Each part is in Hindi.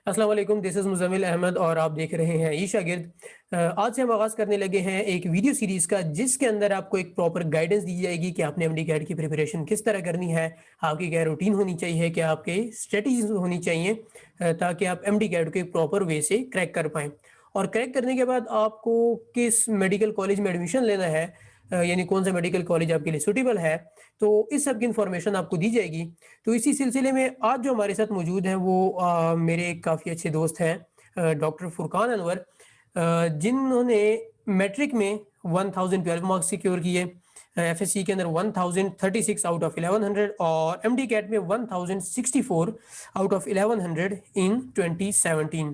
अस्सलाम वालेकुम, दिस इज़ मुज़म्मिल अहमद और आप देख रहे हैं ई शागिर्द। आज से हम आगाज़ करने लगे हैं एक वीडियो सीरीज़ का, जिसके अंदर आपको एक प्रॉपर गाइडेंस दी जाएगी कि आपने एमडी कैट की प्रिपरेशन किस तरह करनी है, आपकी क्या रूटीन होनी चाहिए, क्या आपके स्ट्रेटजीज होनी चाहिए ताकि आप एमडी कैट को एक प्रॉपर वे से क्रैक कर पाएँ। और क्रैक करने के बाद आपको किस मेडिकल कॉलेज में एडमिशन लेना है, यानी कौन सा मेडिकल कॉलेज आपके लिए सूटेबल है, तो इस सब की इन्फॉर्मेशन आपको दी जाएगी। तो इसी सिलसिले में आज जो हमारे साथ मौजूद हैं वो मेरे काफ़ी अच्छे दोस्त हैं, डॉक्टर फुरकान अनवर, जिन्होंने मैट्रिक में 1012 मार्क्स सिक्योर किए, एफएससी के अंदर 1036 आउट ऑफ 1100 और एमडी कैट में 1064 आउट ऑफ 1100 इन 2017।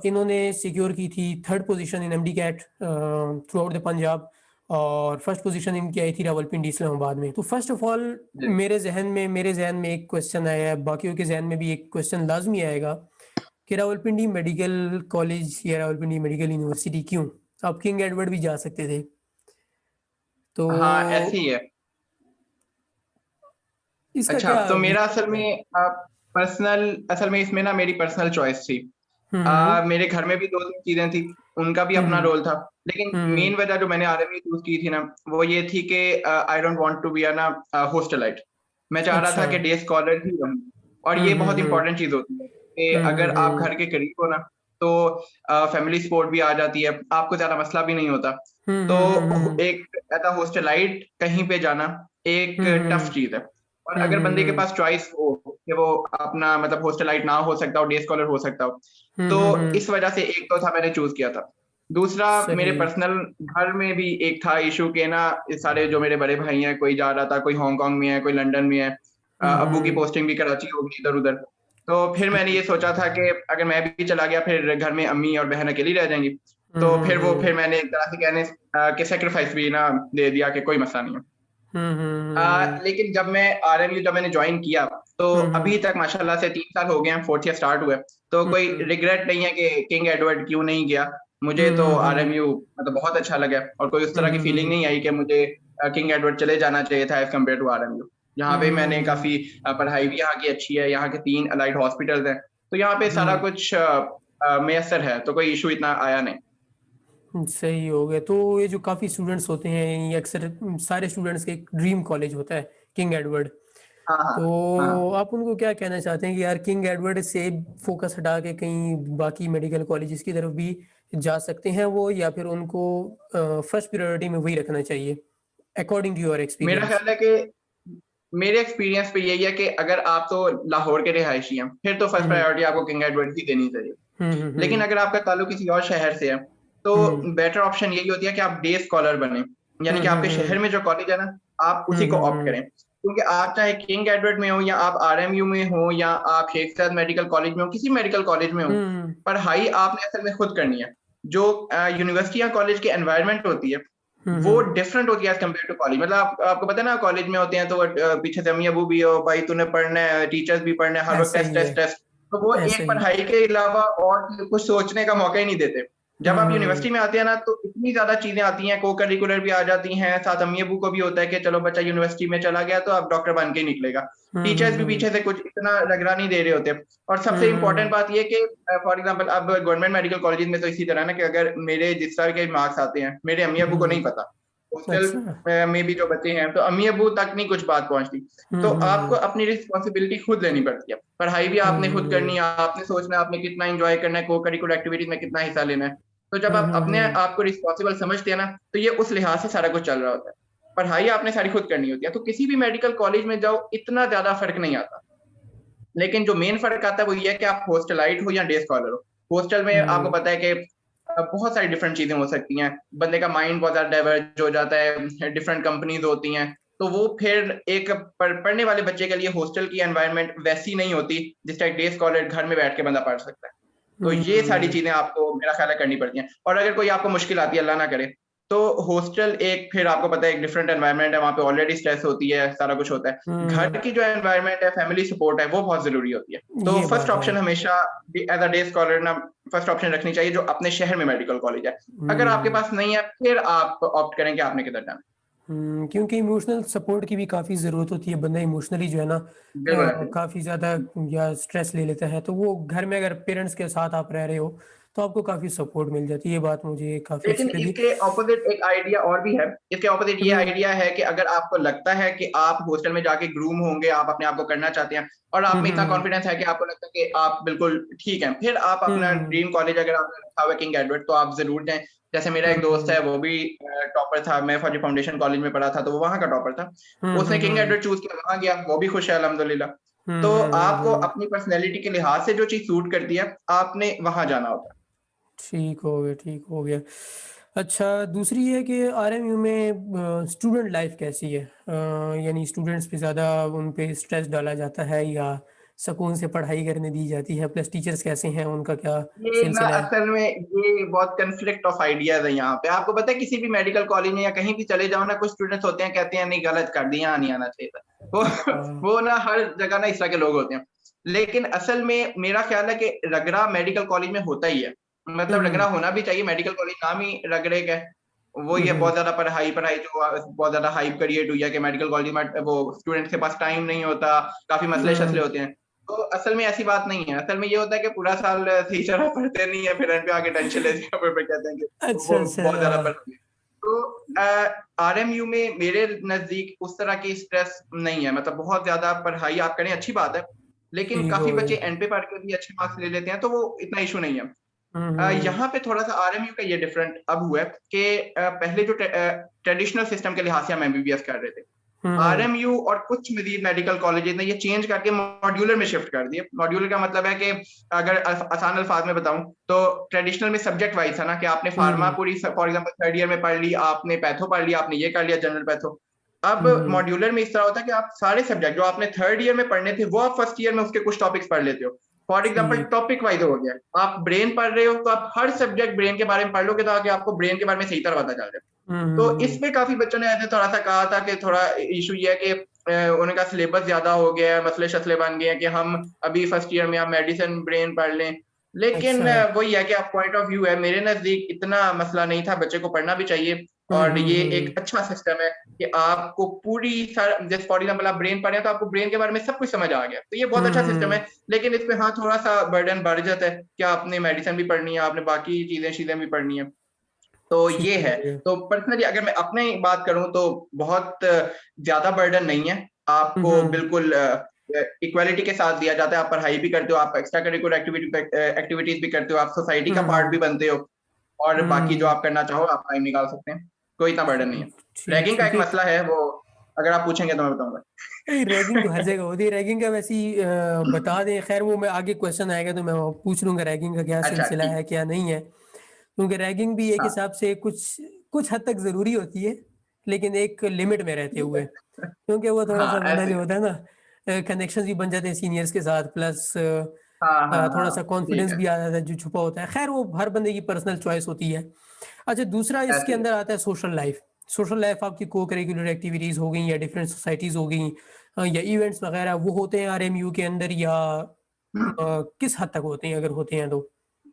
इन्होंने सिक्योर की थी third position in MD CAT throughout the Punjab, और फर्स्ट पोजीशन इनकी आई थी रावलपिंडी इस्लामाबाद में। तो फर्स्ट ऑफ ऑल मेरे जहन में एक क्वेश्चन आया है, बाकियों के जहन में भी एक क्वेश्चन लाजमी आएगा कि रावलपिंडी मेडिकल कॉलेज या रावलपिंडी मेडिकल यूनिवर्सिटी क्यों? आप किंग एडवर्ड भी जा सकते थे। तो हाँ, ऐसे ही है। इसका अच्छा, क्या तो मेरा रीजन है? असल में इसमें ना मेरी पर्सनल चॉइस थी। हम्म मेरे घर में भी दो तीन चीजें थी, उनका भी अपना हम्म रोल था। लेकिन हम्म मेन वजह जो मैंने आरएमयू चूज की थी ना, वो ये थी कि I don't want to be ना हॉस्टलाइट। मैं चाह रहा था अच्छा। कि डे स्कॉलर ही रहूं। और ये बहुत हम्म इंपॉर्टेंट चीज होती है कि अगर आप हम्म घर के करीब हो ना, तो फैमिली सपोर्ट भी आ जाती है, आपको ज्यादा मसला भी नहीं होता। तो हम्म एक ऐसा हॉस्टलाइट कहीं पे जाना एक टफ चीज है। और अगर बंदे के पास चॉइस हो कि वो अपना मतलब हॉस्टलाइट ना हो सकता हो, डे स्कॉलर हो सकता हो, तो इस वजह से एक तो था, मैंने चूज किया था। दूसरा, मेरे सही। पर्सनल घर में भी एक था इशू के ना, ये सारे जो मेरे बड़े भाई हैं, कोई जा रहा था, कोई हांगकांग में है, कोई लंदन में है, अब्बू की हम्म पोस्टिंग भी कराची होगी इधर उधर। तो फिर मैंने ये सोचा था कि अगर मैं भी चला गया, फिर घर में अम्मी और बहन अकेली रह जाएंगी। तो फिर मैंने एक तरह से कहने कि सेक्रीफाइस भी ना दे दिया कि कोई मसला नहीं है। लेकिन जब मैंने ज्वाइन किया, तो अभी तक माशाल्लाह से 3 साल हो गए हैं, फोर्थ ईयर स्टार्ट हुए। तो कोई रिग्रेट नहीं है कि किंग एडवर्ड क्यों नहीं गया। मुझे तो आरएमयू मतलब बहुत अच्छा लगा, और कोई उस तरह की फीलिंग नहीं आई कि मुझे किंग एडवर्ड चले जाना चाहिए था एज कम्पेयर टू आरएमयू। यहाँ पे मैंने काफी पढ़ाई भी यहाँ की अच्छी है, यहाँ के 3 अलाइड हॉस्पिटल्स हैं, तो यहाँ पे सारा कुछ मैसर है, तो कोई इशू इतना आया नहीं। सही हो गया। तो ये जो काफ़ी स्टूडेंट्स होते हैं, ये अक्सर सारे स्टूडेंट्स के एक ड्रीम कॉलेज होता है किंग एडवर्ड। हाँ, हाँ, तो हाँ। आप उनको क्या कहना चाहते हैं कि यार किंग एडवर्ड से फोकस हटा के कहीं बाकी मेडिकल कॉलेजेस की तरफ भी जा सकते हैं वो, या फिर उनको फर्स्ट प्रायोरिटी में वही रखना चाहिए अकॉर्डिंग टू योर मेरा एक्सपीरियंस? ख्याल है कि मेरे एक्सपीरियंस पे यही है कि अगर आप तो लाहौर के रिहायशी हैं, फिर तो फर्स्ट हम्म प्रायोरिटी आपको किंग एडवर्ड ही देनी चाहिए। लेकिन हम्म अगर आपका ताल्लुक किसी और शहर से है, तो हम्म बेटर ऑप्शन यही होती है कि आप डे स्कॉलर बने। यानी कि आपके शहर में जो कॉलेज है ना, आप उसी को ऑप्ट करें। क्योंकि आप चाहे किंग एडवर्ड में हो, या आप आरएमयू में हो, या आप शेख सैयद मेडिकल कॉलेज में हो, किसी मेडिकल कॉलेज में हो, हम्म पढ़ाई आपने असल में खुद करनी है। जो यूनिवर्सिटी या कॉलेज की एनवायरनमेंट होती है, वो हम्म डिफरेंट होती है एज कम्पेयर टू कॉलेज। मतलब आपको पता है ना, कॉलेज में होते हैं तो पीछे से अम्मी अबू भी हो, भाई तूने पढ़ना है, टीचर्स भी पढ़ना है, हर वक्त ऐसा टेस्ट ही है, टेस्ट टेस्ट। तो वो ऐसा एक ही। पढ़ाई के अलावा और कुछ सोचने का मौका ही नहीं देते। जब आप यूनिवर्सिटी में आते हैं ना, तो इतनी ज्यादा चीजें आती हैं, को करिकुलर भी आ जाती हैं, साथ अम्मी अबू को भी होता है कि चलो बच्चा यूनिवर्सिटी में चला गया तो अब डॉक्टर बन के ही निकलेगा। टीचर्स भी पीछे से कुछ इतना रगड़ा नहीं दे रहे होते। और सबसे इंपॉर्टेंट बात ये कि फॉर एग्जाम्पल अब गवर्नमेंट मेडिकल कॉलेज में तो इसी तरह ना, कि अगर मेरे जिस तरह के मार्क्स आते हैं, मेरे अम्मी अबू को नहीं पता। हॉस्टल अच्छा। में भी जो बच्चे हैं, तो अम्मी अबू तक नहीं कुछ बात पहुंचती। तो आपको अपनी रिस्पॉन्सिबिलिटी खुद लेनी पड़ती है। पढ़ाई भी आपने खुद करनी है, आपने सोचना है आपने कितना एंजॉय करना है, को करिकुलर एक्टिविटीज में कितना हिस्सा लेना है। तो जब आप अपने आप को रिस्पॉन्सिबल समझते हैं ना, तो ये उस लिहाज से सारा कुछ चल रहा होता है। पढ़ाई आपने सारी खुद करनी होती है, तो किसी भी मेडिकल कॉलेज में जाओ, इतना ज्यादा फर्क नहीं आता। लेकिन जो मेन फर्क आता है वो ये है कि आप हॉस्टलाइट हो या डे स्कॉलर हो। हॉस्टल में आपको पता है कि बहुत सारी डिफरेंट चीजें हो सकती हैं, बंदे का माइंड बहुत ज्यादा डाइवर्ज हो जाता है, डिफरेंट कंपनीज होती हैं। तो वो फिर एक पढ़ने वाले बच्चे के लिए हॉस्टल की एनवायरनमेंट वैसी नहीं होती जिस टाइप डे स्कॉलर घर में बैठ के बंदा पढ़ सकता है। तो ये सारी चीजें आपको मेरा ख्याल है करनी पड़ती हैं। और अगर कोई आपको मुश्किल आती है, अल्लाह ना करे, तो हॉस्टल एक फिर आपको पता है एक डिफरेंट एनवायरनमेंट है, वहाँ पे ऑलरेडी स्ट्रेस होती है, सारा कुछ होता है। घर की जो एनवायरनमेंट है, फैमिली सपोर्ट है, वो बहुत जरूरी होती है। तो ये फर्स्ट बात है। ऑप्शन हमेशा एज अ डे स्कॉलर ना, फर्स्ट ऑप्शन रखनी चाहिए जो अपने शहर में मेडिकल कॉलेज है। अगर आपके पास नहीं है, फिर आप ऑप्ट करें कि आपने किधर जाना है। क्योंकि इमोशनल सपोर्ट की भी काफ़ी ज़रूरत होती है, बंदा इमोशनली जो है ना बिल्कुल। काफ़ी ज़्यादा या स्ट्रेस ले लेता है, तो वो घर में अगर पेरेंट्स के साथ आप रह रहे हो, तो आपको काफ़ी सपोर्ट मिल जाती है, ये बात मुझे काफ़ी लेकिन अच्छी लगी। इसके ऑपोजिट एक आइडिया और भी है। इसके ऑपोजिट ये हुँ, आइडिया है कि अगर आपको लगता है कि आप हॉस्टल में जाके ग्रूम होंगे, आप अपने आप को करना चाहते हैं और आप हुँ, में इतना हुँ, कॉन्फिडेंस है कि आपको लगता है कि आप बिल्कुल ठीक हैं, फिर आप अपना हुँ, ड्रीम कॉलेज अगर आपने रखा हुआ है किंग एडवर्ड तो आप ज़रूर जाएँ। जैसे मेरा हुँ, एक दोस्त है हुँ, वो भी टॉपर था, मैं फौजी फाउंडेशन कॉलेज में पढ़ा था तो वो वहाँ का टॉपर था। हुँ, उसने हुँ, किंग हुँ, एडवर्ड चूज़ किया, वहाँ गया, वो भी खुश है अल्हम्दुलिल्लाह। हुँ, तो हुँ, हुँ, आपको हुँ। अपनी पर्सनैलिटी के लिहाज से जो चीज़ सूट करती है, आपने वहाँ जाना होता है। ठीक हो गया, ठीक हो गया। अच्छा, दूसरी है कि आरएमयू में स्टूडेंट लाइफ़ कैसी है? यानी स्टूडेंट्स पे ज़्यादा उन पे स्ट्रेस डाला जाता है या सुकून से पढ़ाई करने दी जाती है? प्लस टीचर्स कैसे हैं, उनका क्या ये ना सिलसिला है? असल में ये बहुत कॉन्फ्लिक्ट ऑफ आइडियाज़ है यहाँ पे। आपको पता है किसी भी मेडिकल कॉलेज में या कहीं भी चले जाओ ना, कुछ स्टूडेंट्स होते हैं कहते हैं नहीं गलत कर दिया, यहाँ नहीं आना चाहिए था। वो हाँ। वो ना हर जगह ना इस तरह के लोग होते हैं। लेकिन असल में मेरा ख़्याल है कि रगड़ा मेडिकल कॉलेज में होता ही है। हुँ, मतलब रगड़ा हुँ। होना भी चाहिए, मेडिकल कॉलेज नाम ही रगड़े का है। वो हुँ, ये हुँ। बहुत ज़्यादा पढ़ाई पढ़ाई जो बहुत ज़्यादा हाइप क्रिएट हुई है कि मेडिकल कॉलेज में वो स्टूडेंट्स के पास टाइम नहीं होता, काफ़ी मसले-शसले हुँ। होते हैं। तो असल में ऐसी बात नहीं है। असल में ये होता है कि पूरा साल सही तरह पढ़ते नहीं है, फिर एंड पे आके टेंशन लेते हैं, फिर कहते हैं कि अच्छा, वो अच्छा। बहुत ज़्यादा पढ़ लिए। तो आरएमयू में मेरे नज़दीक उस तरह की स्ट्रेस नहीं है, मतलब बहुत ज़्यादा पढ़ाई आप करें अच्छी बात है, लेकिन ठीक काफ़ी हो बच्चे गया। एंड पे पढ़ के भी अच्छे मार्क्स ले लेते हैं, तो वो इतना इश्यू नहीं है। हुँ, हुँ। यहाँ पे थोड़ा-सा आरएमयू का ये डिफरेंट अब हुआ है कि पहले जो ट्रेडिशनल सिस्टम के लिहाज से हम एमबीबीएस कर रहे थे। हुँ, हुँ। आरएमयू और कुछ मज़ीद मेडिकल कॉलेजेज़ ने ये चेंज करके मॉड्यूलर में शिफ्ट कर दिए। मॉड्यूलर का मतलब है कि अगर आसान अल्फाज में बताऊँ तो ट्रेडिशनल में सब्जेक्ट वाइज़ था ना कि आपने हुँ, फार्मा हुँ। पूरी फॉर एग्ज़ाम्पल 3rd ईयर में पढ़ ली, आपने पैथो पढ़ लिया, आपने ये कर लिया जनरल पैथो। अब हुँ, हुँ। मॉड्यूलर में इस तरह होता है कि आप सारे सब्जेक्ट जो आपने 3rd ईयर में पढ़ने थे, वो आप 1st ईयर में उसके कुछ टॉपिक्स पढ़ लेते हो। फॉर एग्ज़ाम्पल ठीक। टॉपिक वाइज़ हो गया। आप ब्रेन पढ़ रहे हो तो आप हर सब्जेक्ट ब्रेन के बारे में पढ़ लोगे ताकि आपको ब्रेन के बारे में सही तरह पता चल जाए। हुँ, तो हुँ, हुँ। इसमें काफ़ी बच्चों ने ऐसे थोड़ा-सा कहा था कि थोड़ा इश्यू ये है कि उनका सिलेबस ज़्यादा हो गया है, मसले-शसले बन गए हैं कि हम अभी फर्स्ट ईयर में आप मेडिसिन ब्रेन पढ़ लें। लेकिन अच्छा। वही है कि आप पॉइंट ऑफ व्यू है, मेरे नज़दीक इतना मसला नहीं था, बच्चे को पढ़ना भी चाहिए हुँ, और हुँ, ये हुँ। एक अच्छा सिस्टम है कि आपको पूरी जैसे फॉर एग्ज़ाम्पल आप ब्रेन पढ़ रहे हैं, तो आपको ब्रेन के बारे में सब कुछ समझ आ गया। तो ये बहुत हुँ, अच्छा सिस्टम हुँ। है, लेकिन इसमें हाँ, थोड़ा-सा बर्डन बढ़ जाता है कि आपने मेडिसिन भी पढ़नी है, आपने बाकी चीज़ें-शीज़ें भी पढ़नी है। तो ठीक ये है। हो गया। तो पर्सनली अगर मैं अपनी बात करूँ तो बहुत ज़्यादा बर्डन नहीं है। हुँ, आपको हुँ। बिल्कुल इक्वालिटी के साथ दिया जाता है। आप पढ़ाई भी करते हो, आप एक्स्ट्रा करिकुलर एक्टिविटीज़ भी करते हो, आप सोसाइटी हुँ, का पार्ट भी हुँ। बनते हो और बाकी जो हुँ। आप करना चाहो आप टाइम निकाल सकते हैं। कोई इतना बर्डन नहीं है। ठीक, ठीक, रैगिंग का ठीक एक है। मसला है वो अगर आप पूछेंगे तो मैं बताऊँगा। नहीं, रैगिंग तो हर जगह होती है। रैगिंग का वैसे ही बता दें, खैर वो मैं आगे क्वेश्चन आएगा तो मैं वो पूछ लूँगा रैगिंग का क्या अच्छा सिलसिला ठीक है, है। क्या नहीं है। क्योंकि रैगिंग भी एक हाँ, हिसाब से कुछ कुछ हद तक ज़रूरी होती है, लेकिन एक लिमिट में रहते ठीक हुए। है। क्योंकि वो थोड़ा-सा हाँ, बंदा ऐसे ही जो है। होता है ना कनेक्शंस भी बन जाते हैं सीनियर्स के साथ प्लस हाँ, हाँ, थोड़ा-सा हाँ। ठीक कॉन्फिडेंस है। भी आ जाता है जो छुपा होता है। खैर वो हर बंदे की पर्सनल चॉइस होती है। अच्छा, दूसरा ऐसे इसके ही है। अंदर आता है सोशल लाइफ़। सोशल लाइफ़ आपकी को-करिकुलर एक्टिविटीज़ हो गई या डिफरेंट सोसाइटीज़ हो गई या इवेंट्स वगैरह वो होते हैं आरएमयू के अंदर या किस हद तक होते हैं अगर होते हैं तो?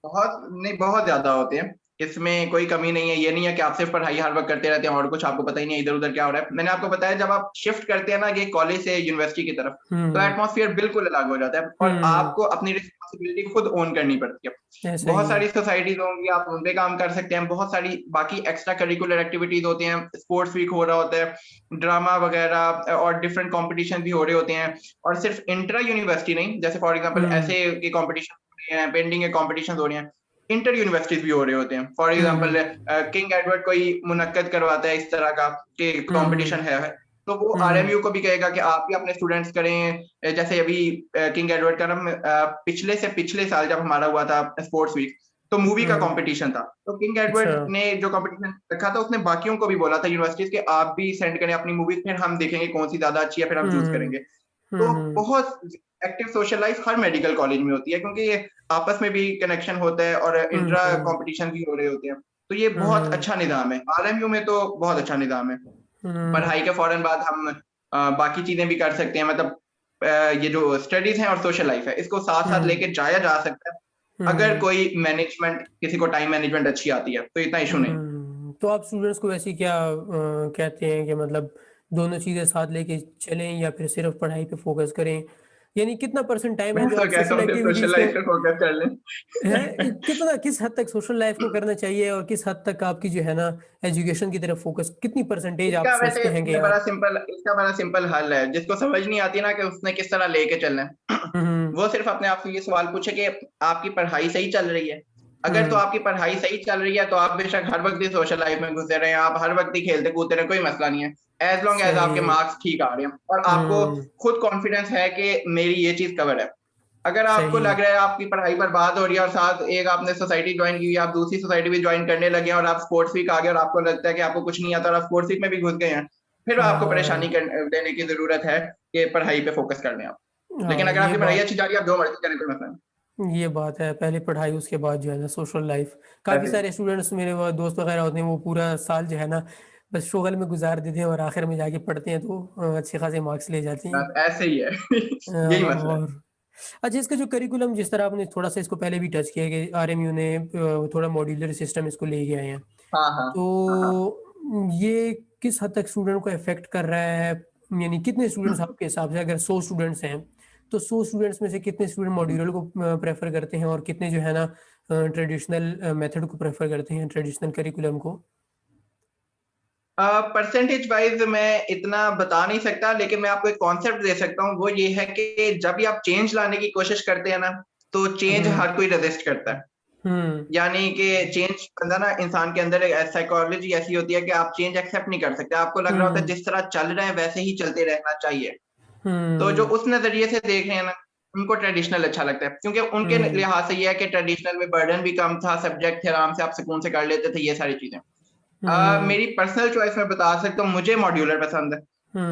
बहुत नहीं, बहुत ज़्यादा होते हैं। इसमें कोई कमी नहीं है, ये नहीं है कि आप सिर्फ़ पढ़ाई हर वक़्त करते रहते हैं और कुछ आपको पता ही नहीं है इधर-उधर क्या हो रहा है। मैंने आपको बताया जब आप शिफ्ट करते हैं ना ये कॉलेज से यूनिवर्सिटी की तरफ, तो हुँ, एटमॉस्फियर बिल्कुल अलग हो जाता है और हुँ, आपको अपनी रिस्पॉन्सिबिलिटी खुद ओन करनी पड़ती है। ऐसा बहुत ही है। सारी सोसाइटीज़ होंगी, आप उन पे काम कर सकते हैं, बहुत सारी बाकी एक्स्ट्रा करिकुलर एक्टिविटीज़ होती हैं, स्पोर्ट्स वीक हो रहा होता है, ड्रामा वग़ैरह और डिफरेंट कॉम्पिटिशन भी हो रहे होते हैं और सिर्फ़ इंट्रा यूनिवर्सिटी नहीं, जैसे फॉर एग्ज़ाम्पल हुँ, ऐसे के कॉम्पिटिशन हो रहे हैं, पेंटिंग के कॉम्पिटिशन्स हो रहे हैं। इंटर यूनिवर्सिटीज़ भी हो रहे होते हैं। For hmm, example hmm, king Edward कोई मुनक्कद करवाता है इस तरह का कि हुँ, कॉम्पिटिशन है, तो वो हुँ, आरएमयू को भी कहेगा कि आप भी अपने स्टूडेंट्स करें। जैसे अभी किंग एडवर्ड का ना पिछले से पिछले साल जब हमारा हुआ था स्पोर्ट्स वीक, तो मूवी का हुँ, कॉम्पिटिशन था। तो किंग अच्छा। एडवर्ड ने जो कॉम्पिटिशन रखा था उसने बाकियों को भी बोला था यूनिवर्सिटीज़ कि आप भी सेंड करें अपनी मूवीज़ फिर हम देखेंगे कौन-सी ज़्यादा अच्छी है फिर हम चूज़ हुँ, करेंगे। हुँ, तो हुँ, बहुत एक्टिव सोशल लाइफ हर मेडिकल कॉलेज में होती है क्योंकि ये आपस में भी कनेक्शन होता है और हुँ, इंट्रा हुँ, कॉम्पिटिशन भी हो रहे होते हैं। तो ये बहुत हुँ, अच्छा निज़ाम है। आरएमयू में तो बहुत अच्छा निज़ाम है। हुँ, पढ़ाई के फ़ौरन बाद हम बाकी चीज़ें भी कर सकते हैं मतलब ये जो स्टडीज़ हैं और सोशल लाइफ है, इसको साथ-साथ हुँ, लेके जाया जा सकता है। अगर हुँ, कोई मैनेजमेंट किसी को टाइम मैनेजमेंट अच्छी आती है, तो इतना इश्यू नहीं। तो आप स्टूडेंट्स को वैसे क्या कहते हैं कि मतलब दोनों चीज़ें साथ लेके चलें या फिर सिर्फ पढ़ाई पे फोकस करें? यानी कितना परसेंट टाइम है मैं जो तो आप कहता सोशल हूँ कि सोशल एक्टिविटीज़ को लाइफ पे फोकस कर लें। है कितना किस हद तक सोशल लाइफ को करना चाहिए और किस हद तक आपकी जो है ना एजुकेशन की तरफ फोकस कितनी परसेंटेज आप इसका वैसे सोचते हैं कि यार इसका बड़ा सिंपल हल है, जिसको समझ नहीं आती ना कि उसने किस तरह लेके चलना है। हुँ, हुँ, वो सिर्फ अपने आप से ये सवाल पूछे कि आपकी पढ़ाई सही चल रही है? अगर तो हुँ, आपकी पढ़ाई सही चल रही है, तो आप बेशक हर वक़्त ही सोशल लाइफ में घुसे रहें, आप हर वक़्त ही खेलते-कूदते रहें, कोई मसला नहीं है। एज़ लॉन्ग एज़ आपके सही, मार्क्स ठीक आ रहे हैं और आपको हुँ, खुद कॉन्फिडेंस है कि मेरी ये चीज़ कवर है। अगर आपको सही, लग रहा है आपकी पढ़ाई बर्बाद हो रही है और साथ एक आपने सोसाइटी जॉइन की हुई है, आप दूसरी सोसाइटी भी जॉइन करने लगे हैं और आप स्पोर्ट्स वीक आ गए और आपको लगता है कि आपको कुछ नहीं आता और आप स्पोर्ट्स वीक में भी घुस गए हैं, फिर आपको हाँ, परेशानी लेने की ज़रूरत है कि पढ़ाई पे फ़ोकस कर लें आप। लेकिन हाँ, अगर आपकी पढ़ाई अच्छी जा रही है, आप जो मर्ज़ी करें, कोई मसला नहीं। ये बात है, पहले पढ़ाई उसके बाद जो है ना सोशल लाइफ। काफ़ी ऐसे सारे स्टूडेंट्स मेरे वो दोस्त वगैरह होते हैं वो पूरा साल जो है ना बस शुगल में गुज़ार देते हैं और आखिर में जाके पढ़ते हैं तो अच्छे खासे मार्क्स ले जाते हैं। बस ऐसे ही है। यही मसला है। और अच्छा इसका जो करिकुलम जिस तरह आपने थोड़ा-सा इसको पहले भी टच किया है कि आरएमयू ने थोड़ा मॉड्यूलर सिस्टम इसको लेके आए हैं। हाँ, हाँ। हाँ, हाँ। तो ये किस हद तक स्टूडेंट को अफ़ेक्ट कर रहा है? यानी कितने स्टूडेंट्स आपके हिसाब से अगर 100 स्टूडेंट्स हैं, तो 100 स्टूडेंट्स में से कितने स्टूडेंट मॉड्यूलर को प्रेफ़र करते हैं और कितने जो है ना ट्रेडिशनल मेथड को प्रेफ़र करते हैं, ट्रेडिशनल करिकुलम को? परसेंटेज वाइज़ मैं इतना बता नहीं सकता, लेकिन मैं आपको एक कॉन्सेप्ट दे सकता हूँ, वो ये है कि जब भी आप चेंज लाने की कोशिश करते हैं ना, तो चेंज हुँ, हर कोई रेज़िस्ट करता है। हुँ, यानी कि चेंज बंदा ना इंसान के अंदर एक साइकोलॉजी ऐसी होती है कि आप चेंज एक्सेप्ट नहीं कर सकते। आपको लग रहा होता है हुँ, जिस तरह चल रहा है वैसे ही चलते रहना चाहिए। तो जो हुँ, उस नज़रिए से देख रहे हैं ना, उनको ट्रेडिशनल अच्छा लगता है। क्योंकि उनके हुँ, लिहाज से ये है कि ट्रेडिशनल में बर्डन भी कम था, सब्जेक्ट थे, आराम से आप सुकून से कर लेते थे, ये सारी चीज़ें। हुँ, मेरी पर्सनल चॉइस मैं बता सकता हूँ, मुझे मॉड्यूलर पसंद है।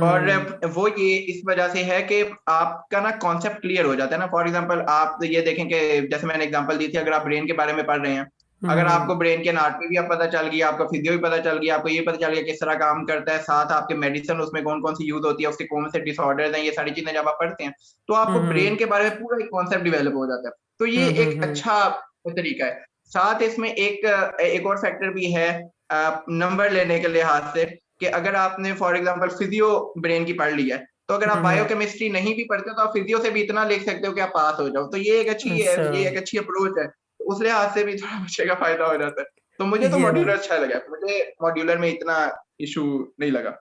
और हुँ, वो ये इस वजह से है कि आपका ना कॉन्सेप्ट क्लियर हो जाता है ना। फॉर एग्ज़ाम्पल आप ये देखें कि जैसे मैंने एग्ज़ाम्पल दी थी, अगर आप ब्रेन के बारे में पढ़ रहे हैं, अगर हुँ, आपको ब्रेन की एनाटॉमी भी अब पता चल गई, आपको फिजियो भी पता चल गया, आपको ये पता चल गया किस तरह काम करता है, साथ आपके मेडिसिन उसमें कौन-कौन सी यूज़ होती है, उसके कौन से डिसऑर्डर्स हैं, ये सारी चीज़ें जब आप पढ़ते हैं, तो हुँ, आपको ब्रेन हुँ, के बारे में पूरा एक कॉन्सेप्ट डेवलप हो जाता है। तो ये हुँ, हुँ, एक हुँ, अच्छा तरीका है। साथ इसमें एक और फैक्टर भी है नंबर लेने के लिहाज से कि अगर आपने फॉर एग्ज़ाम्पल फिजियो ब्रेन की पढ़ ली है, तो अगर आप हुँ, हुँ, बायोकेमिस्ट्री नहीं भी पढ़ते हो तो आप फिजियो से भी इतना लिख सकते हो कि आप पास हो जाओ। तो ये एक अच्छी है, अच्छा, ये एक अच्छी अप्रोच है। तो उस लिहाज से भी थोड़ा बच्चे का फ़ायदा हो जाता है। तो मुझे तो ये मॉड्यूलर बात अच्छा लगा। मुझे मॉड्यूलर में इतना इश्यू नहीं लगा।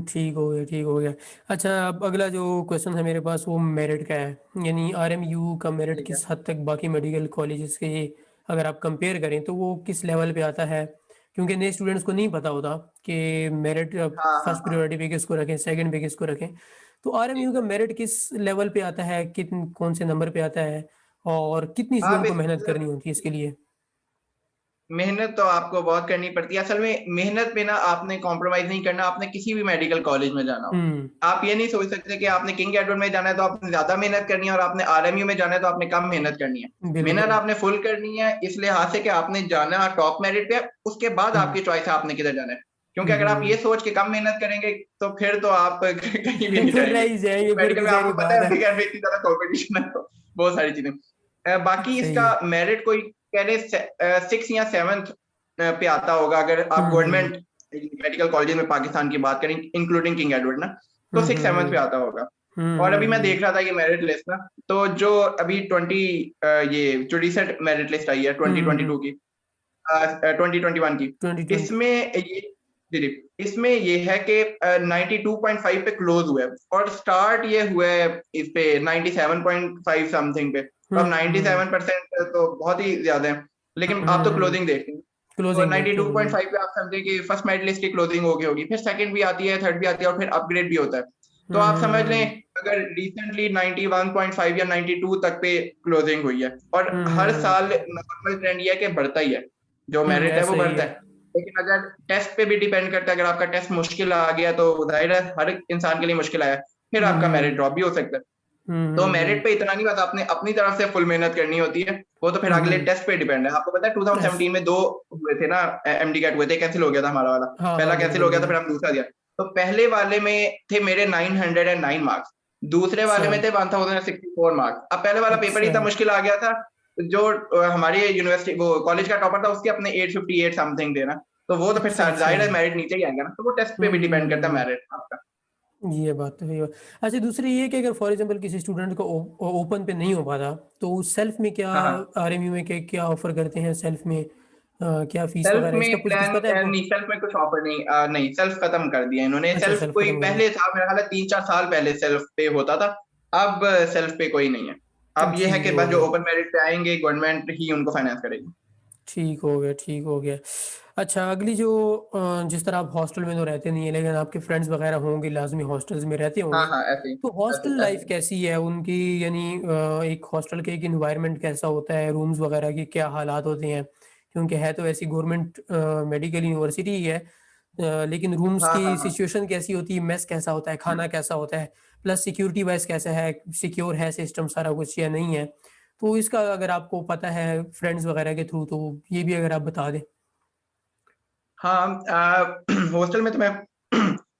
ठीक हो गया, ठीक हो गया। अच्छा अब अगला जो क्वेश्चन है मेरे पास वो मेरिट का है। यानी आरएमयू का मेरिट ठीक है। किस हद तक बाकी मेडिकल कॉलेजेस के अगर आप कंपेयर करें तो वो किस लेवल पे आता है? क्योंकि नए स्टूडेंट्स को नहीं पता होता कि मेरिट हाँ, हाँ, फर्स्ट हाँ। प्रायोरिटी पे किसको रखें, सेकंड पे किसको रखें। तो आरएमयू ठीक का है। मेरिट किस लेवल पे आता है? कौन से नंबर पे आता है? और कितनी आप स्टूडेंट को इस मेहनत करनी होती है इसके लिए? मेहनत तो आपको बहुत करनी पड़ती है। असल में मेहनत में ना आपने कॉम्प्रोमाइज़ नहीं करना, आपने किसी भी मेडिकल कॉलेज में जाना हो। हुँ, आप ये नहीं सोच सकते कि आपने किंग एडवर्ड में जाना है तो आपने ज़्यादा मेहनत करनी है और आपने आरएमयू में जाना है तो आपने कम मेहनत करनी है। मेहनत बिल्कुल। आपने फुल करनी है इस लिहाज से कि आपने जाना है टॉप मेरिट पे, उसके बाद हुँ, आपकी चॉइस है आपने किधर जाना है। क्योंकि हुँ, अगर आप ये हुँ। सोच के कम मेहनत करेंगे तो फिर तो आप कहीं भी नहीं फिर रह जाएँगे। ही जाएँगे, फिर मेडिकल तो में ज़ाहिर-सी आपको पता बात है है। एमडी में इतनी ज़्यादा कॉम्पिटिशन है तो बहुत सारी चीज़ें। बाकी सही इसका है। मेरिट कोई कह रहे 6th या 7th पे आता होगा अगर आप हुँ, हुँ। गवर्नमेंट मेडिकल कॉलेज में पाकिस्तान की बात करें इंक्लूडिंग किंग एडवर्ड ना, तो हुँ, 6th हुँ, 7th हुँ। पे आता होगा। हुँ, और हुँ, अभी मैं हुँ। देख रहा था ये मेरिट लिस्ट ना, तो जो अभी ये जो रीसेंट मेरिट लिस्ट आई है हुँ, हुँ, हुँ। 2022 की 2021 की, 2020 इसमें ये जी, जी। इसमें ये है कि 92.5 पे क्लोज़ हुआ है और स्टार्ट ये हुआ है इस पे 97.5 समथिंग पे। तो अब हुँ, हुँ। 97% तो बहुत ही ज़्यादा है। लेकिन हुँ, आप तो हुँ, हुँ। क्लोजिंग देख रहे हैं। तो क्लोजिंग देख के बिल्कुल। 92.5 पे आप समझिए कि फर्स्ट मेरिट लिस्ट की क्लोजिंग हो गई होगी, फिर सेकंड भी आती है, थर्ड भी आती है और फिर अपग्रेड भी होता है। तो हुँ, आप हुँ, समझ हुँ। लें अगर रिसेंटली 91.5 या 92 तक पे क्लोजिंग हुई है और हुँ, हर हुँ, हुँ। साल नॉर्मल ट्रेंड ये है कि बढ़ता ही है। जो हुँ, मेरिट है वो ऐसा ही बढ़ता है। है। लेकिन अगर टेस्ट पे भी डिपेंड करता है, अगर आपका टेस्ट मुश्किल आ गया तो ज़ाहिर है हर एक इंसान के लिए मुश्किल आया, फिर हुँ, आपका मेरिट हुँ। ड्रॉप भी हो सकता है। हुँ, तो हुँ, मेरिट हुँ। पे इतना नहीं बस आपने अपनी तरफ से फुल मेहनत करनी होती है, वो तो फिर हुँ, अगले हुँ। टेस्ट पे डिपेंड है। आपको पता है एस 2017 में 2 हुए थे ना एमडी कैट हुए थे, कैंसल हो गया था हमारा वाला। हाँ, पहला हाँ, कैंसल बिल्कुल, हो गया था बिल्कुल। फिर हम दूसरा दिया। तो पहले वाले में थे मेरे 909 मार्क्स, दूसरे अच्छा, वाले में थे 1064 मार्क्स। अब पहले वाला पेपर ही अच्छा। इतना मुश्किल आ गया था, जो हमारी यूनिवर्सिटी वो कॉलेज का टॉपर था उसके अपने 858 समथिंग थे ना। तो वो तो फिर अच्छा अच्छा। जाहिर है मेरिट नीचे ही आएगा ना, तो वो टेस्ट पे भी डिपेंड करता है हम्म। मेरिट आपका। ये बात तो सही है। अच्छा, दूसरी ये कि अगर फॉर एग्जांपल किसी स्टूडेंट को ओपन पे नहीं हो पाता तो सेल्फ में क्या, हाँ हाँ। आरएमयू में क्या ऑफर करते हैं सेल्फ में, क्या फीस सेल्फ वगैरह, इसका में कुछ प्लान पता है आपको? नहीं, सेल्फ में कुछ ऑफर नहीं, नहीं सेल्फ खत्म कर दिया इन्होंने। अच्छा, सेल्फ सेल्फ कोई खत्म कर दिया। पहले था मेरा ख्याल है 3-4 साल पहले सेल्फ पे होता था, अब सेल्फ पे कोई नहीं है। अब ये है ठीक कि हो बस जो गया, ओपन मेरिट पे आएंगे गवर्नमेंट ही उनको फाइनेंस करेगी। ठीक हो गया, ठीक हो गया। अच्छा, अगली जो जिस तरह आप हॉस्टल में तो रहते नहीं है, लेकिन आपके फ्रेंड्स वगैरह होंगे, लाजमी हॉस्टल्स में रहते हाँ होंगे, हाँ ऐसे ही, तो ऐसे हॉस्टल लाइफ ऐसे। कैसी है उनकी? यानी एक हॉस्टल के एक इन्वायरमेंट कैसा होता है, रूम्स वगैरह की क्या हालात होते हैं? क्योंकि है तो ऐसी गवर्नमेंट मेडिकल यूनिवर्सिटी ही है, लेकिन रूम्स हाँ की हाँ हाँ। सिचुएशन कैसी होती है, मेस कैसा होता है, खाना कैसा होता है, प्लस सिक्योरिटी वाइज कैसा है, सिक्योर है सिस्टम सारा कुछ या नहीं है? तो इसका अगर आपको पता है फ्रेंड्स वगैरह के थ्रू, तो ये भी अगर आप बता दें। हाँ हॉस्टल में तो मैं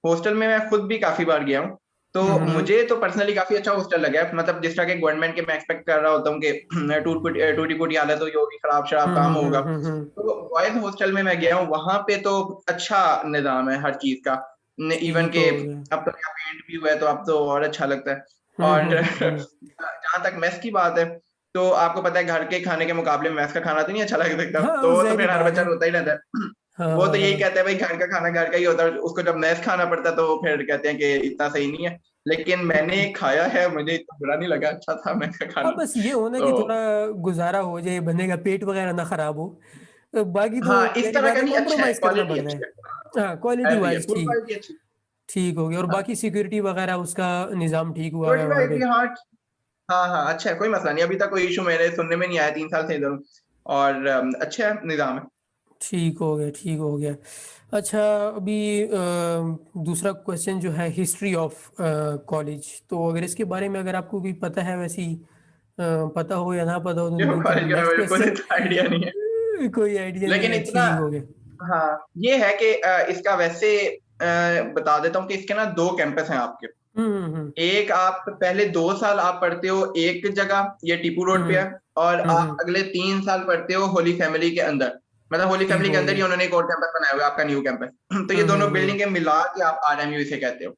हॉस्टल में मैं खुद भी काफी बार गया हूँ। तो हम्म। मुझे तो पर्सनली काफी अच्छा हॉस्टल लगा है, मतलब जिस तरह के गवर्नमेंट के मैं एक्सपेक्ट कर रहा होता हूँ कि टूटी फूटी हालत हो, होगी, खराब शराब काम होगा। हम्म। तो बॉयज हॉस्टल में मैं गया हूँ, वहां पे तो अच्छा निजाम है हर चीज का। इवन ठीक के हो गया। अब तो क्या पेंट भी हुआ है तो अब तो और अच्छा लगता है। और हम्म। जहाँ तक मेस की बात है, तो आपको पता है घर के खाने के मुकाबले मेस का खाना तो नहीं अच्छा लग सकता, हाँ, तो वो तो ज़ाहिर-सी फिर हर बात बच्चा है। रोता ही रहता है। हाँ, वो तो हाँ, यही हाँ। कहता है भाई घर का खाना घर का ही होता है, उसको जब मेस खाना पड़ता है तो फिर कहते हैं कि इतना सही नहीं है। लेकिन मैंने हुँ। खाया है, मुझे इतना बुरा नहीं लगा, अच्छा था मेस का हाँ, खाना। बस ये हो ना तो कि थोड़ा गुज़ारा हो जाए, बंदे का पेट वगैरह ना खराब हो। बाकी तो हाँ, इस ज़ाहिर-सी तरह बात का है, नहीं, अच्छा है, कॉम्प्रोमाइज़ करना क्वालिटी पड़ता है। अच्छी है। हाँ, क्वालिटी ऐसी है, वाइज़ फूड ठीक, क्वालिटी अच्छी। ठीक हो गया। और हाँ, बाकी सिक्योरिटी वगैरह उसका निज़ाम ठीक हुआ हुआ है सिक्योरिटी वहाँ वाइज पे? भी हाँ, हाँ, हाँ, अच्छा है, कोई मसला नहीं, अभी तक कोई इश्यू मेरे सुनने में नहीं आया, 3 साल से इधर हूँ। और अच्छा है, निज़ाम है। ठीक हो गया, ठीक हो गया। अच्छा, अभी दूसरा क्वेश्चन जो है हिस्ट्री ऑफ कॉलेज, तो अगर इसके बारे में अगर आपको भी पता है वैसी, पता हो या ना पता हो, तो क्यों नहीं तो कॉलेज के नेक्स्ट बारे में कोई क्वेश्चन। आइडिया नहीं है। कोई आइडिया नहीं लेकिन है, इतना, ठीक हो गया। हाँ, ये है कि इसका वैसे बता देता हूँ कि इसके ना 2 कैंपस हैं आपके। हुँ। एक आप पहले 2 साल आप पढ़ते हो एक जगह, ये टीपू हुँ, रोड पे है, और आप हुँ। अगले 3 साल पढ़ते हो होली फैमिली के अंदर। मतलब होली ठीक फैमिली के हो अंदर ही गया। उन्होंने एक और कैंपस बनाया हुआ है, आपका न्यू कैंपस। तो ये दोनों हुँ। बिल्डिंगें मिला के आप आरएमयू इसे कहते हो।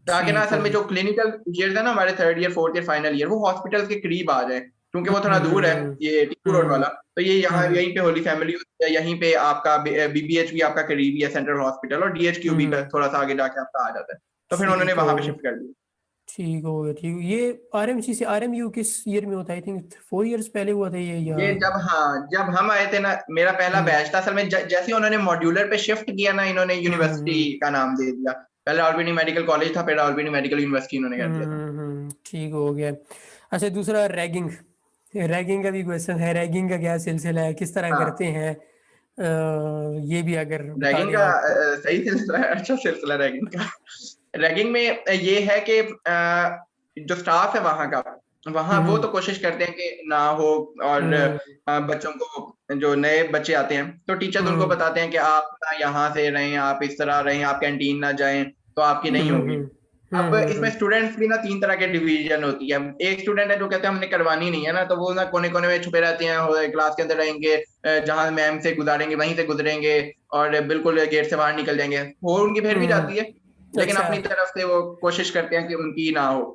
ताकि ना ठीक असल हो में गया। जो क्लिनिकल ईयर्स है ना हमारे 3rd year 4th year final year, वो हॉस्पिटल के करीब आ जाए, क्योंकि वो थोड़ा दूर है, ये टीपू रोड हुँ। वाला। तो ये यहाँ हुँ। यहीं पे होली फैमिली होती है, यहीं पे आपका बीबीएच भी आपका करीब ही है, सेंट्रल हॉस्पिटल, और डीएचक्यू भी हुँ। थोड़ा सा आगे जाके आपका आ जाता है। तो फिर उन्होंने ठीक हो वहां पे गया। शिफ्ट कर दिया। ठीक हो गया, ठीक। ये आरएमसी से आरएमयू किस ईयर में होता है? आई थिंक 4 इयर्स पहले हुआ था ये, या? ये जब, हाँ, जब हम आए थे ना, मेरा पहला हुँ। बैच था असल में, जैसे ही उन्होंने मॉड्यूलर पे शिफ्ट किया ना, इन्होंने यूनिवर्सिटी हुँ। का नाम दे दिया। पहले ऑलरेडी मेडिकल कॉलेज था, फिर ऑलरेडी मेडिकल यूनिवर्सिटी इन्होंने कर दिया था। ठीक हो गया। अच्छा, दूसरा रैगिंग, रैगिंग का भी क्वेश्चन है, रैगिंग का क्या सिलसिला है, किस तरह करते हाँ, हैं? ये भी अगर बता रैगिंग दें का आप। सही सिलसिला है, अच्छा सिलसिला रैगिंग का। रैगिंग में ये है कि जो स्टाफ है वहाँ का, वहाँ वो हुँ। तो कोशिश करते हैं कि ना हो। और हुँ। बच्चों को, जो नए बच्चे आते हैं तो टीचर्स उनको हुँ। बताते हैं कि आप ना यहाँ से रहें, आप इस तरह रहें, आप कैंटीन ना जाएं, तो आपकी हुँ, नहीं हुँ, होगी। हुँ। अब हुँ, हुँ, इसमें हुँ। स्टूडेंट्स भी ना 3 तरह के डिवीजन होती है। एक स्टूडेंट है जो कहते हैं हमने करवानी नहीं है ना, तो वो ना कोने कोने में छुपे रहते हैं, क्लास के अंदर रहेंगे, जहां मैम से गुजारेंगे वहीं से गुजरेंगे, और बिल्कुल गेट से बाहर निकल जाएंगे। वो उनकी फिर भी हुँ। जाती है, लेकिन अच्छा, अपनी तरफ से वो कोशिश करते हैं कि उनकी ना हो।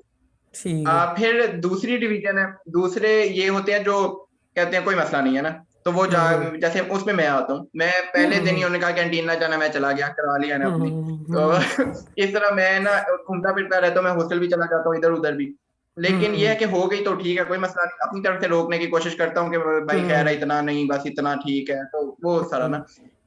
ठीक है। फिर दूसरी डिवीजन है, दूसरे ये होते हैं जो कहते हैं कोई मसला नहीं है ना, तो वो हुँ, हुँ। जैसे उसमें मैं आता हूँ, मैं हुँ, पहले हुँ, दिन ही हुँ। उन्होंने कहा कैंटीन ना जाना, मैं चला गया, करवा लिया ना हुँ, अपनी। हुँ, तो हुँ, इस तरह मैं ना घूमता फिरता रहता हूँ, मैं हॉस्टल भी चला जाता हूँ, इधर उधर भी। लेकिन ये है हुँ, कि हो गई तो ठीक है, कोई मसला नहीं, अपनी तरफ से रोकने की कोशिश करता हूँ कि भाई खैर है, हुँ। इतना नहीं, बस इतना ठीक है, तो वो सारा हुँ। ना।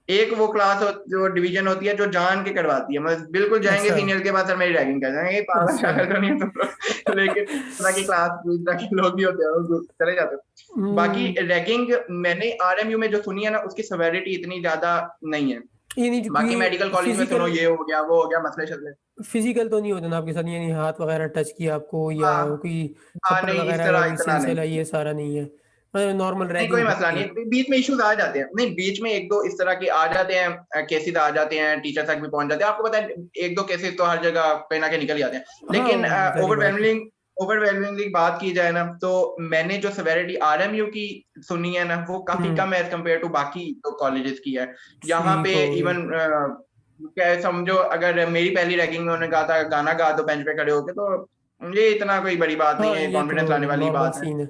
एक वो क्लास जो डिवीजन होती है जो जान के करवाती है, मतलब बिल्कुल जाएंगे अच्छा, सीनियर के पास, सर मेरी रैगिंग कर जाएंगे, पागल अच्छा। शागल तो नहीं है तुम लोग। लेकिन इस तरह की क्लास, इस तरह के लोग भी होते हैं, वो चले जाते हैं। बाकी हुँ। रैगिंग मैंने आरएमयू में जो सुनी है ना, उसकी सेवेरिटी इतनी ज्यादा नहीं है। ये नहीं, बाकी मेडिकल क्योंकि कॉलेज में सुनो फिजिकल, ये हो गया, वो हो गया, मसले शसले। फिजिकल तो नहीं होता ना आपके साथ, यानी हाथ वगैरह टच किया आपको, या हाँ कोई हाँ, थप्पड़ नहीं इस वगैरह का तरह कोई इतना सिलसिला, नहीं। ये सारा नहीं है? नॉर्मल नहीं कोई रैगिंग मसला होती नहीं है। है, बीच में इश्यूज आ जाते हैं, नहीं बीच में एक दो इस तरह के आ जाते हैं, केसेस आ जाते हैं, टीचर तक भी पहुंच जाते हैं, आपको पता है एक दो केसेस तो हर जगह कहीं ना कहीं निकल ही जाते हैं। हाँ, लेकिन वो ज़ाहिर बात है। ओवरवेलमिंगली बात की जाए ना, तो मैंने जो सेवेरिटी आरएमयू की सुनी है ना, वो काफी कम है एज कम्पेयर टू बाकी तो कॉलेजेस की है। यहाँ ठीक पे हो गया। इवन क्या समझो, अगर मेरी पहली रैगिंग में उन्होंने कहा था गाना गा दो बेंच पे खड़े होके, तो ये इतना कोई बड़ी बात नहीं हाँ, है, ये तो कॉन्फिडेंस लाने वाली नॉर्मल बात सीन है।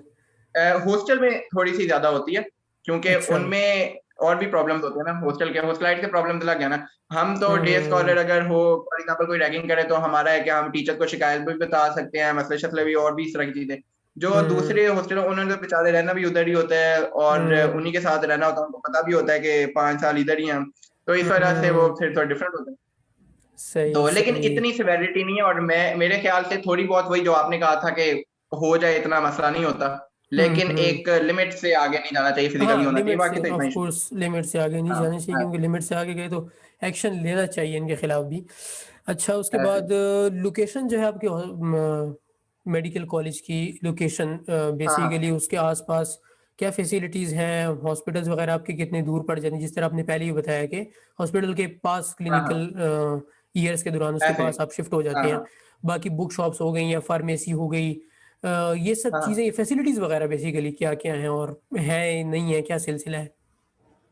है। हॉस्टल में थोड़ी सी ज्यादा होती है, क्योंकि अच्छा। उनमें और भी प्रॉब्लम्स होते हैं ना, हॉस्टलाइट के प्रॉब्लम तो लग गया ना। हम तो डे हम्म स्कॉलर अगर हो, फॉर एग्जांपल कोई रैगिंग करे, तो हमारा है कि हम टीचर को शिकायत भी बता सकते हैं, मसले शसले भी, और भी इस तरह की चीजें। जो हम्म दूसरे हॉस्टल उन्होंने तो बेचारे रहना भी उधर ही होता है, और हम्म उन्हीं के साथ रहना होता है, उनको पता भी होता है कि 5 साल इधर ही हैं हम, तो इस वजह से वो हम्म, फिर थोड़ा डिफरेंट होता है। सही तो लेकिन सही। इतनी सिवेरिटी नहीं है, और मेरे ख्याल से थोड़ी बहुत वही जो आपने कहा था कि हो जाए, इतना मसला नहीं होता, लेकिन हम्म। एक लिमिट से आगे नहीं जाना चाहिए, फिजिकली हाँ, होना चाहिए, लिमिट से बाकी तो इतना ऑफ ही। कोर्स लिमिट से आगे नहीं हाँ, जाना चाहिए, हाँ, क्योंकि लिमिट से आगे गए तो एक्शन लेना चाहिए इनके खिलाफ भी। अच्छा, उसके ऐसे। बाद लोकेशन जो है आपके मेडिकल कॉलेज की लोकेशन, हाँ, हाँ, बेसिकली उसके आसपास क्या फैसिलिटीज़ हैं, हॉस्पिटल्स वगैरह आपके कितने दूर पड़ जाते हैं, जिस तरह आपने पहले ही बताया कि हॉस्पिटल के पास हाँ, हाँ, क्लिनिकल ईयर्स के दौरान उसके ऐसे। पास आप शिफ्ट हो हाँ, जाते हैं। हाँ, बाकी बुक शॉप्स हो गई या फार्मेसी हो गई, ये सब हाँ, चीज़ें, ये फैसिलिटीज़ वगैरह बेसिकली क्या क्या हैं और है नहीं है, क्या सिलसिला है?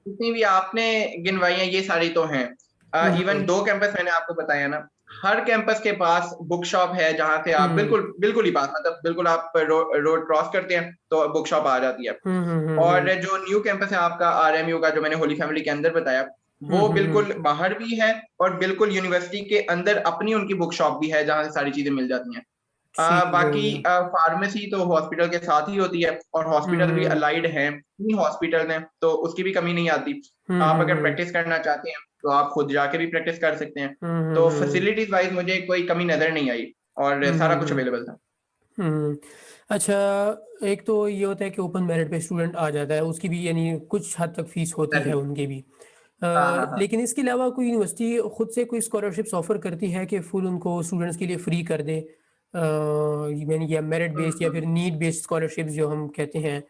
जितनी भी आपने गिनवाई हैं, ये सारी तो हैं। इवन हम्म 2 कैंपस मैंने आपको बताया ना, हर कैंपस के पास बुक शॉप है, जहां से आप हम्म बिल्कुल बिल्कुल ही पास, मतलब बिल्कुल आप रोड क्रॉस करते हैं तो बुक शॉप आ जाती है। और हम्म जो न्यू कैंपस है आपका आरएमयू का, जो मैंने होली फैमिली के अंदर बताया, वो हम्म। बिल्कुल बाहर भी है, और बिल्कुल यूनिवर्सिटी के अंदर अपनी उनकी बुक शॉप भी है, जहां से सारी चीजें मिल जाती हैं। ठीक हो बाकी गया। फार्मेसी तो हॉस्पिटल के साथ ही होती है, और हॉस्पिटल भी हम्म अलाइड है, 3 हॉस्पिटल हैं, तो उसकी भी कमी नहीं आती। आप अगर हम्म। प्रैक्टिस करना चाहते हैं, तो आप खुद जाके भी प्रैक्टिस कर सकते हैं। तो हम्म। फैसिलिटीज वाइज मुझे कोई कमी नजर नहीं आई, और सारा कुछ हम्म। अवेलेबल था। हम्म। अच्छा, एक तो ये होता है कि ओपन मेरिट पे स्टूडेंट आ जाता है, उसकी भी यानी कुछ हद तक फीस होती है एग्जैक्टली। उनकी भी। हाँ, हाँ, हाँ। लेकिन इसके अलावा कोई यूनिवर्सिटी खुद से कोई स्कॉलरशिप्स ऑफर करती है कि फुल उनको स्टूडेंट्स के लिए फ्री कर दे, यानी या मेरिट बेस्ड या फिर नीड बेस्ड स्कॉलरशिप्स जो हम कहते हैं,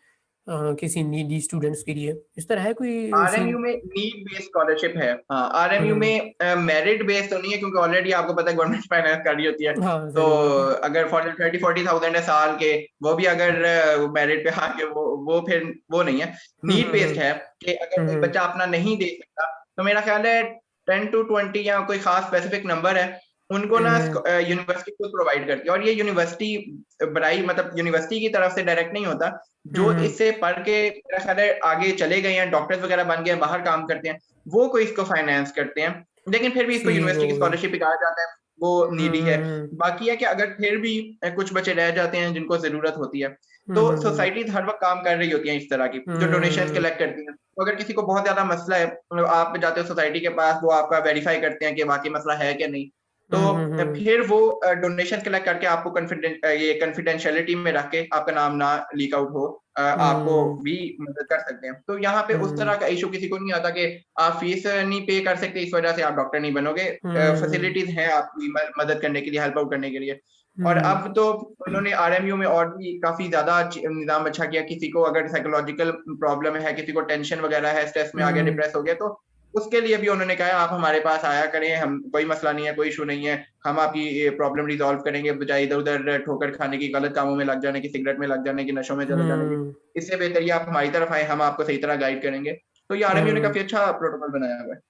किसी नीडी स्टूडेंट्स के लिए, इस तरह है कोई सीन? आरएमयू में नीड बेस्ड स्कॉलरशिप है। हाँ, आरएमयू हम्म। में मेरिट बेस्ड तो नहीं है, क्योंकि ऑलरेडी आपको पता है गवर्नमेंट फाइनेंस कर रही होती है। हाँ, तो जाहिर बात है। अगर फॉर 30-40 थाउजेंड है साल के, वो भी अगर मेरिट पे आके, वो फिर वो नहीं है। हम्म नीड बेस्ड हम्म है कि अगर कोई हम्म बच्चा अपना नहीं दे सकता, तो मेरा ख्याल है 10 to 20 या कोई खास स्पेसिफिक नंबर है, उनको ना हम्म यूनिवर्सिटी खुद प्रोवाइड करती है। और ये यूनिवर्सिटी बड़ाई, मतलब यूनिवर्सिटी की तरफ से डायरेक्ट नहीं होता। जो हम्म। इससे पढ़ के मेरा ख्याल है आगे चले गए हैं, डॉक्टर्स वगैरह बन गए, बाहर काम करते हैं, वो कोई इसको फाइनेंस करते हैं। लेकिन फिर भी इसको ठीक यूनिवर्सिटी हो की गया। स्कॉलरशिप ही कहा जाता है, वो नीडी है। हम्म। बाकी है कि अगर फिर भी कुछ बच्चे रह जाते हैं जिनको जरूरत होती है, तो हम्म सोसाइटीज हर वक्त काम कर रही होती हैं इस तरह की, जो डोनेशंस हम्म कलेक्ट करती हैं। तो अगर किसी को बहुत ज्यादा मसला है, मतलब आप जाते हो सोसाइटी के पास, वो आपका वेरीफाई करते हैं कि वाकई मसला है कि नहीं। तो हम्म। फिर वो डोनेशन कलेक्ट करके आपको ये कॉन्फिडेंशियलिटी में रख के, आपका नाम ना लीक आउट हो, आपको हम्म भी मदद कर सकते हैं। तो यहाँ पे उस तरह का इशू किसी को नहीं आता कि आप फीस नहीं पे कर सकते, इस वजह से आप डॉक्टर नहीं बनोगे। हम्म फैसिलिटीज हैं आपकी मदद करने के लिए, हेल्प आउट करने के लिए। और हम्म। अब तो उन्होंने आरएमयू में और भी काफी ज्यादा निजाम अच्छा किया। किसी को अगर साइकोलॉजिकल प्रॉब्लम है, किसी को टेंशन वगैरह है, स्ट्रेस में आ गया, हम्म। डिप्रेस हो गया, तो उसके लिए भी उन्होंने कहा आप हमारे पास आया करें, हम कोई मसला नहीं है, कोई इशू नहीं है, हम आपकी ये प्रॉब्लम रिजॉल्व करेंगे, बजाय इधर उधर ठोकर खाने की, गलत कामों में लग जाने की, सिगरेट में लग जाने की, नशों में चले जाने की। हम्म इससे बेहतर ये आप हमारी तरफ आए, हम आपको सही तरह गाइड करेंगे। तो ये आरएमयू ने हम्म काफी अच्छा प्रोटोकॉल बनाया हुआ है।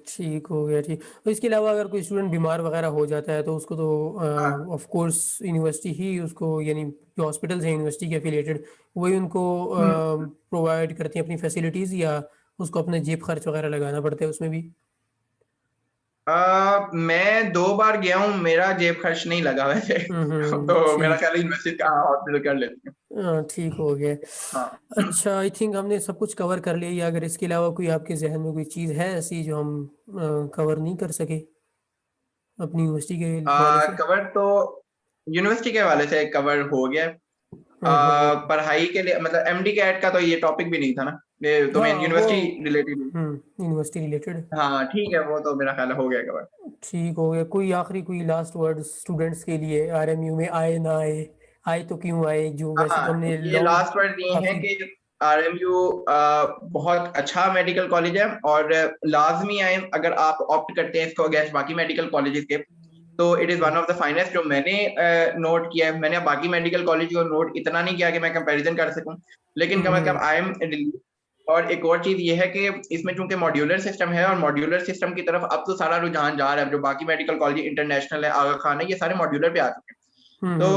ठीक हो गया। ठीक, तो इसके अलावा अगर कोई स्टूडेंट बीमार वगैरह हो जाता है तो उसको तो हाँ, ऑफ कोर्स यूनिवर्सिटी ही उसको, यानी जो हॉस्पिटल्स हैं यूनिवर्सिटी के एफिलिएटेड, वही उनको हम्म। प्रोवाइड करती हैं अपनी फैसिलिटीज़, या उसको अपने जेब खर्च वगैरह लगाना पड़ता है उसमें भी? मैं 2 बार गया हूँ, मेरा जेब खर्च नहीं लगा वैसे। तो मेरा ठीक। ख्याल है यूनिवर्सिटी का हॉस्पिटल कर लेती है। ठीक हो गया। हाँ। अच्छा, आई थिंक हमने सब कुछ कवर कर लिया, या अगर इसके अलावा कोई आपके जहन में कोई चीज़ है ऐसी जो हम कवर नहीं कर सके अपनी यूनिवर्सिटी के हवाले से? कवर तो यूनिवर्सिटी के हवाले से कवर हो गया है। हम्म। पढ़ाई के लिए, मतलब एमडी कैट का तो ये टॉपिक भी नहीं था ना, ये तो मेन हाँ वो, यूनिवर्सिटी रिलेटेड। University related. हाँ, ठीक है, वो तो मेरा ख्याल है हो गया कवर। ठीक हो गया। कोई आखिरी कोई लास्ट वर्ड स्टूडेंट्स के लिए, आरएमयू में आए ना आए, आए तो क्यों आए, जो वैसे तो हाँ, हमने ये लॉन्ग लास्ट वर्ड ये है काफ़ी। कि आरएमयू बहुत अच्छा मेडिकल कॉलेज है, और लाजमी आए अगर आप ऑप्ट करते हैं इसको अगेंस्ट बाकी मेडिकल कॉलेजेस के। तो it is one of the finest जो मैंने नोट किया है। मैंने बाकी मेडिकल कॉलेज को नोट इतना नहीं किया कि मैं कंपैरिजन कर सकूं, लेकिन कम से कम आई एम। और एक और चीज ये है कि इसमें चूंकि मॉड्यूलर सिस्टम है और मॉड्यूलर सिस्टम की तरफ अब तो सारा रुझान जा रहा है। जो बाकी मेडिकल कॉलेज इंटरनेशनल है, आगा खान है, ये सारे मॉड्यूलर पे आ चुके हैं। तो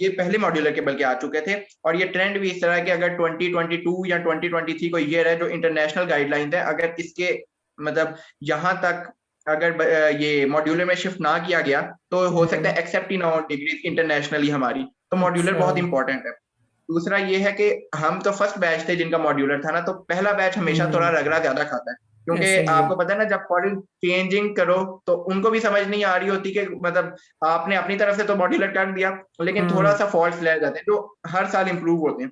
ये पहले मॉड्यूलर के बल्कि आ चुके थे, और ये ट्रेंड भी इस तरह है कि अगर 2022 या 2023 कोई ईयर है जो इंटरनेशनल गाइडलाइंस है, अगर इसके मतलब यहाँ तक अगर ये मॉड्यूलर में शिफ्ट ना किया गया तो हो सकता है एक्सेप्ट ही ना हो डिग्री इंटरनेशनली हमारी। तो मॉड्यूलर बहुत इंपॉर्टेंट है। दूसरा ये है कि हम तो फर्स्ट बैच थे जिनका मॉड्यूलर था ना, तो पहला बैच हमेशा थोड़ा रगड़ा ज्यादा खाता है, क्योंकि आपको पता है ना जब कॉलेज चेंजिंग करो तो उनको भी समझ नहीं आ रही होती कि मतलब आपने अपनी तरफ से तो मॉड्यूलर कर दिया, लेकिन थोड़ा सा फॉल्ट्स ले जाते हैं जो हर साल इंप्रूव होते हैं।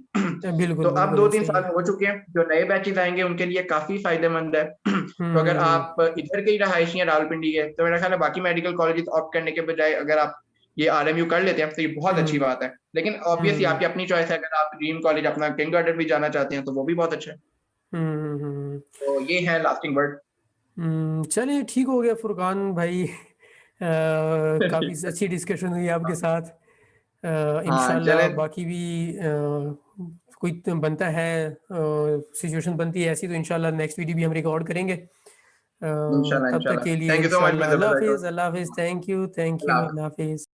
बिल्कुल, तो अब बिल्कुल 2-3 सही साल है। हो चुके हैं, जो नए बैचेस आएंगे उनके लिए काफी फायदेमंद है। तो अगर आप इधर के ही रहायशी हैं रावलपिंडी के, तो मेरा ख्याल है बाकी मेडिकल कॉलेजेस ऑप्ट करने के बजाय अगर आप ये आरएमयू कर लेते हैं तो ये बहुत अच्छी बात है। लेकिन ऑब्वियसली आपकी अपनी चॉइस है, अगर आप ड्रीम कॉलेज अपना किंग गार्डन भी जाना चाहते हैं तो वो भी बहुत अच्छा है। तो ये है लास्टिंग वर्ड। चलिए ठीक हो गया फुरकान भाई। काफ़ी अच्छी डिस्कशन हुई आपके साथ। इंशाल्लाह बाकी भी कोई बनता है सिचुएशन बनती है ऐसी, तो इंशाल्लाह नेक्स्ट वीडियो भी हम रिकॉर्ड करेंगे। तब तक के लिए थैंक यू सो मच इंशाल्लाह मिस्टर अल्लाह बजाज। हाफिज़, अल्लाह हाफिज़, थैंक यू, अल्लाह हाफिज़। अल्लाह हाफिज़।